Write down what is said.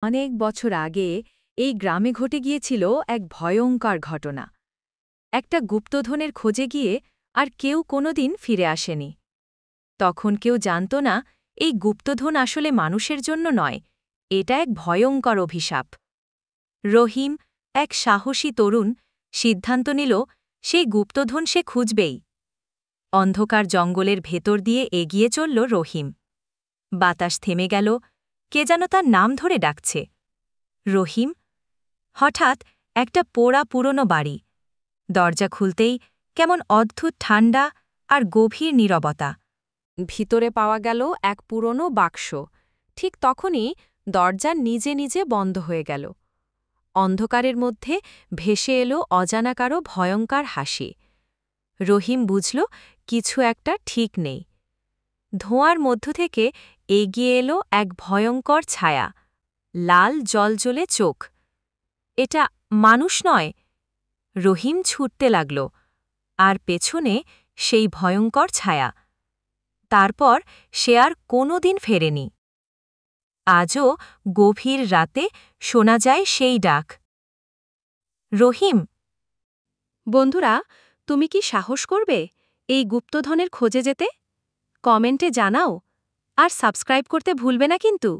অনেক বছর আগে এই গ্রামে ঘটে গিয়েছিল এক ভয়ঙ্কর ঘটনা। একটা গুপ্তধনের খোঁজে গিয়ে আর কেউ কোনোদিন ফিরে আসেনি। তখন কেউ জানত না এই গুপ্তধন আসলে মানুষের জন্য নয়, এটা এক ভয়ঙ্কর অভিশাপ। রহিম, এক সাহসী তরুণ, সিদ্ধান্ত নিল সেই গুপ্তধন সে খুঁজবেই। অন্ধকার জঙ্গলের ভেতর দিয়ে এগিয়ে চলল রহিম। বাতাস থেমে গেল, কে যেন তার নাম ধরে ডাকছে। রহিম। হঠাৎ একটা পোড়া পুরনো বাড়ি। দরজা খুলতেই কেমন অদ্ভুত ঠান্ডা আর গভীর নীরবতা। ভিতরে পাওয়া গেল এক পুরনো বাক্স। ঠিক তখনই দরজা নিজে নিজে বন্ধ হয়ে গেল। অন্ধকারের মধ্যে ভেসে এলো অজানা কারো ভয়ঙ্কর হাসি। রহিম বুঝল কিছু একটা ঠিক নেই। ধোঁয়ার মধ্য থেকে এগিয়ে এলো এক ভয়ঙ্কর ছায়া, লাল জলজলে চোখ। এটা মানুষ নয়। রহিম ছুটতে লাগল, আর পেছনে সেই ভয়ঙ্কর ছায়া। তারপর সে আর কোনোদিন ফেরেনি। আজও গভীর রাতে শোনা যায় সেই ডাক, রহিম। বন্ধুরা, তুমি কি সাহস করবে এই গুপ্তধনের খোঁজে যেতে? কমেন্টে জানাও, আর সাবস্ক্রাইব করতে ভুলবে না কিন্তু।